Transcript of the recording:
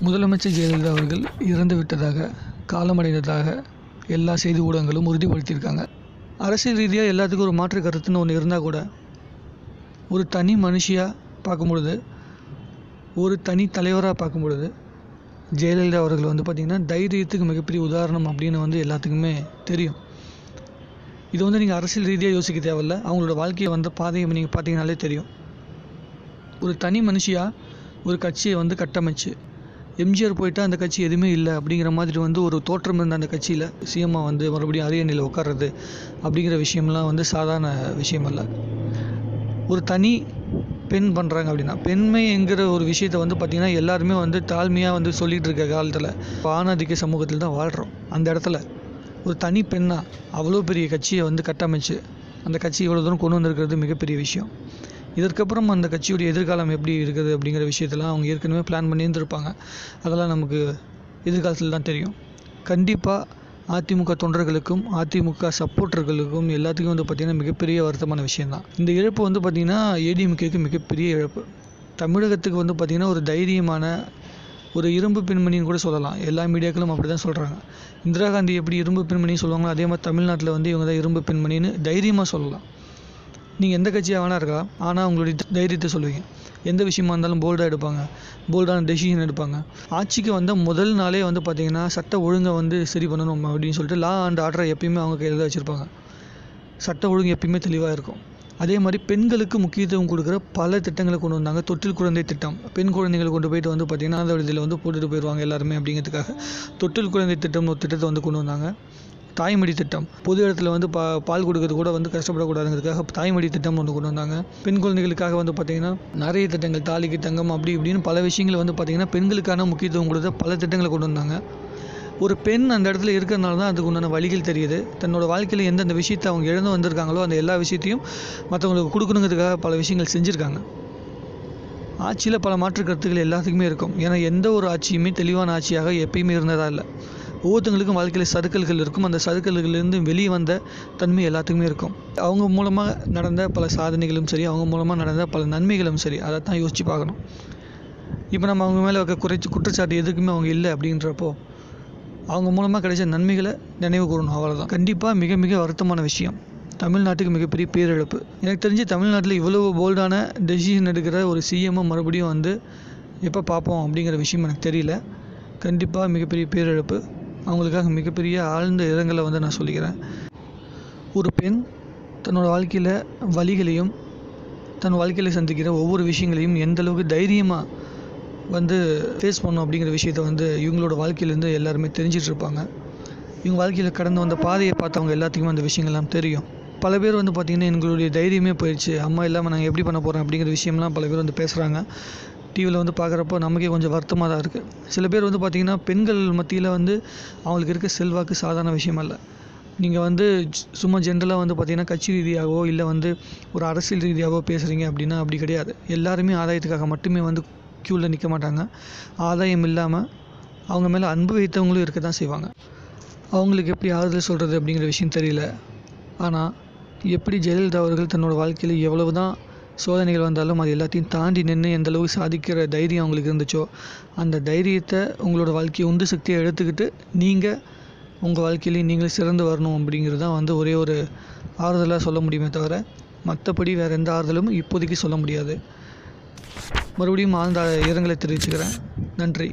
முதலமைச்சர் ஜெயலலிதா அவர்கள் இறந்து விட்டதாக, காலமடைந்ததாக எல்லா செய்தி ஊடகங்களும் உறுதிப்படுத்தியிருக்காங்க. அரசியல் ரீதியாக எல்லாத்துக்கும் ஒரு மாற்று கருத்துன்னு ஒன்று இருந்தால் கூட, ஒரு தனி மனுஷியாக பார்க்கும்பொழுது, ஒரு தனி தலைவராக பார்க்கும்பொழுது, ஜெயலலிதா அவர்கள் வந்து பார்த்திங்கன்னா தைரியத்துக்கு மிகப்பெரிய உதாரணம் அப்படின்னு எல்லாத்துக்குமே தெரியும். இது நீங்கள் அரசியல் ரீதியாக யோசிக்க தேவையில்ல. அவங்களோட வாழ்க்கையை பாதையை நீங்கள் பார்த்தீங்கனாலே தெரியும். ஒரு தனி மனுஷியாக ஒரு கட்சியை கட்டமைச்சு, எம்ஜிஆர் போயிட்டால் அந்த கட்சி எதுவுமே இல்லை அப்படிங்கிற மாதிரி ஒரு தோற்றம் இருந்த அந்த கட்சியில் சிஎம்மாக மறுபடியும் அரியணையில் உட்கார்றது அப்படிங்கிற விஷயம்லாம் சாதாரண விஷயம் அல்ல. ஒரு தனி பெண் பண்ணுறாங்க அப்படின்னா, பெண்மைங்கிற ஒரு விஷயத்தை பார்த்திங்கன்னா எல்லாருமே தாழ்மையாக சொல்லிகிட்டு இருக்க காலத்தில் ஆணாதிக்க சமூகத்தில் தான் வாழ்கிறோம். அந்த இடத்துல ஒரு தனி பெண்ணாக அவ்வளோ பெரிய கட்சியை கட்டமைச்சு அந்த கட்சி இவ்வளோ தூரம் கொண்டு வந்திருக்கிறது மிகப்பெரிய விஷயம். இதற்கப்புறம் அந்த கட்சியுடைய எதிர்காலம் எப்படி இருக்குது அப்படிங்கிற விஷயத்தெல்லாம் அவங்க ஏற்கனவே பிளான் பண்ணியிருந்திருப்பாங்க. அதெல்லாம் நமக்கு எதிர்காலத்தில் தான் தெரியும். கண்டிப்பாக அதிமுக தொண்டர்களுக்கும் அதிமுக சப்போர்ட்டர்களுக்கும் எல்லாத்துக்கும் பார்த்திங்கன்னா மிகப்பெரிய வருத்தமான விஷயந்தான். இந்த இழப்பு பார்த்திங்கன்னா ஏடிஎம்கேக்கு மிகப்பெரிய இழப்பு. தமிழகத்துக்கு பார்த்திங்கன்னா ஒரு தைரியமான ஒரு இரும்பு பெண்மணின்னு கூட சொல்லலாம். எல்லா மீடியாக்களும் அப்படி தான் சொல்கிறாங்க. இந்திரா காந்தி எப்படி இரும்பு பெண்மணின்னு சொல்லுவாங்களோ, அதே மாதிரி தமிழ்நாட்டில் இவங்க தான் இரும்பு பெண்மணின்னு தைரியமாக சொல்லலாம். நீங்கள் எந்த கட்சியாக வேணா இருக்கலாம், ஆனால் உங்களுடைய தைரியத்தை சொல்லுவீங்க. எந்த விஷயமா இருந்தாலும் போல்டாக எடுப்பாங்க, போல்டான டெசிஷன் எடுப்பாங்க. ஆட்சிக்கு வந்த முதல் நாளே பார்த்திங்கன்னா சட்ட ஒழுங்கை சரி பண்ணணும் அப்படின்னு சொல்லிட்டு லா அண்ட் ஆர்டரை எப்பயுமே அவங்க கையில் தான் வச்சுருப்பாங்க. சட்ட ஒழுங்கு எப்பயுமே தெளிவாக இருக்கும். அதே மாதிரி பெண்களுக்கு முக்கியத்துவம் கொடுக்குற பல திட்டங்களை கொண்டு வந்தாங்க. தொட்டில் குழந்தை திட்டம், பெண் குழந்தைகளை கொண்டு போயிட்டு பார்த்திங்கன்னா அந்த விடுதியில் போட்டுட்டு போயிடுவாங்க எல்லாருமே அப்படிங்கிறதுக்காக தொட்டில் குழந்தை திட்டம்னு ஒரு திட்டத்தை கொண்டு வந்தாங்க. தாய்மடி திட்டம், பொது இடத்துல பால் கொடுக்கறது கூட கஷ்டப்படக்கூடாதுங்கிறதுக்காக தாய்மடி திட்டம் கொண்டு வந்தாங்க. பெண் குழந்தைகளுக்காக பார்த்திங்கன்னா நிறைய திட்டங்கள், தாலிக்கு தங்கம் அப்படி இப்படின்னு பல விஷயங்களை பார்த்திங்கன்னா பெண்களுக்கான முக்கியத்துவம் கொடுத்த பல திட்டங்களை கொண்டு வந்தாங்க. ஒரு பெண் அந்த இடத்துல இருக்கிறதுனால தான் அதுக்கு உண்டான வழிகள் தெரியுது. தன்னோட வாழ்க்கையில் எந்தெந்த விஷயத்தை அவங்க இழந்து வந்திருக்காங்களோ அந்த எல்லா விஷயத்தையும் மற்றவங்களுக்கு கொடுக்கணுங்கிறதுக்காக பல விஷயங்கள் செஞ்சுருக்காங்க. ஆட்சியில் பல மாற்று கருத்துக்கள் எல்லாத்துக்குமே இருக்கும். ஏன்னா எந்த ஒரு ஆட்சியுமே தெளிவான ஆட்சியாக எப்பயுமே இருந்ததா இல்லை. ஒவ்வொருத்தங்களுக்கும் வாழ்க்கையில் சறுக்கல்கள் இருக்கும். அந்த சறுக்கல்களிலிருந்து வெளியே வந்த தன்மை எல்லாத்துக்குமே இருக்கும். அவங்க மூலமாக நடந்த பல சாதனைகளும் சரி, அவங்க மூலமாக நடந்த பல நன்மைகளும் சரி, அதை தான் யோசித்து பார்க்கணும். இப்போ நம்ம அவங்க மேலே குற்றச்சாட்டு எதுக்குமே அவங்க இல்லை அப்படின்றப்போ அவங்க மூலமாக கிடைச்ச நன்மைகளை நினைவு கூறணும், அவ்வளோதான். கண்டிப்பாக மிக மிக வருத்தமான விஷயம். தமிழ்நாட்டுக்கு மிகப்பெரிய பேரிழப்பு. எனக்கு தெரிஞ்சு தமிழ்நாட்டில் இவ்வளவு போல்டான டெசிஷன் எடுக்கிற ஒரு சிஎம்மை மறுபடியும் எப்போ பார்ப்போம் அப்படிங்கிற விஷயம் எனக்கு தெரியல. கண்டிப்பாக மிகப்பெரிய பேரிழப்பு. அவங்களுக்காக மிகப்பெரிய ஆழ்ந்த இரங்கலை நான் சொல்லிக்கிறேன். ஒரு பெண் தன்னோட வாழ்க்கையில் வலிகளையும் தன் வாழ்க்கையில் சந்திக்கிற ஒவ்வொரு விஷயங்களையும் எந்தளவுக்கு தைரியமாக ஃபேஸ் பண்ணணும் அப்படிங்கிற விஷயத்த இவங்களோட வாழ்க்கையிலேருந்து எல்லாருமே தெரிஞ்சிட்ருப்பாங்க. இவங்க வாழ்க்கையில் கடந்து வந்த பாதையை பார்த்தவங்க எல்லாத்துக்குமே அந்த விஷயங்கள்லாம் தெரியும். பல பேர் பார்த்திங்கன்னா எங்களுடைய தைரியமே போயிடுச்சு, அம்மா இல்லாமல் நாங்கள் எப்படி பண்ண போகிறோம் அப்படிங்கிற விஷயம்லாம் பல பேர் பேசுகிறாங்க. டிவியில் பார்க்குறப்போ நமக்கே கொஞ்சம் வருத்தமாக தான் இருக்குது. சில பேர் பார்த்திங்கன்னா பெண்கள் மத்தியில் அவங்களுக்கு இருக்க செல்வாக்கு சாதாரண விஷயம் அல்ல. நீங்கள் சும்மா ஜென்ரலாக பார்த்திங்கன்னா கட்சி ரீதியாகவோ இல்லை ஒரு அரசியல் ரீதியாகவோ பேசுகிறீங்க அப்படின்னா அப்படி கிடையாது. எல்லாருமே ஆதாயத்துக்காக மட்டுமே க்யூவில் நிற்க மாட்டாங்க. ஆதாயம் இல்லாமல் அவங்க மேலே அன்பு வைத்தவங்களும் இருக்க தான் செய்வாங்க. அவங்களுக்கு எப்படி ஆறுதல் சொல்கிறது அப்படிங்கிற விஷயம் தெரியல. ஆனால் எப்படி ஜெயலலிதா அவர்கள் தன்னோட வாழ்க்கையில் எவ்வளவு தான் சோதனைகள் வந்தாலும் அது எல்லாத்தையும் தாண்டி நின்று எந்தளவுக்கு சாதிக்கிற தைரியம் அவங்களுக்கு இருந்துச்சோ, அந்த தைரியத்தை உங்களோட வாழ்க்கையை உந்து சக்தியை எடுத்துக்கிட்டு நீங்கள் உங்கள் வாழ்க்கையிலேயே நீங்களே சிறந்து வரணும் அப்படிங்கிறது தான் ஒரே ஒரு ஆறுதலாக சொல்ல முடியுமே தவிர மற்றபடி வேறு எந்த ஆறுதலும் இப்போதைக்கு சொல்ல முடியாது. மறுபடியும் ஆழ்ந்த இரங்கலை தெரிவிச்சுக்கிறேன். நன்றி.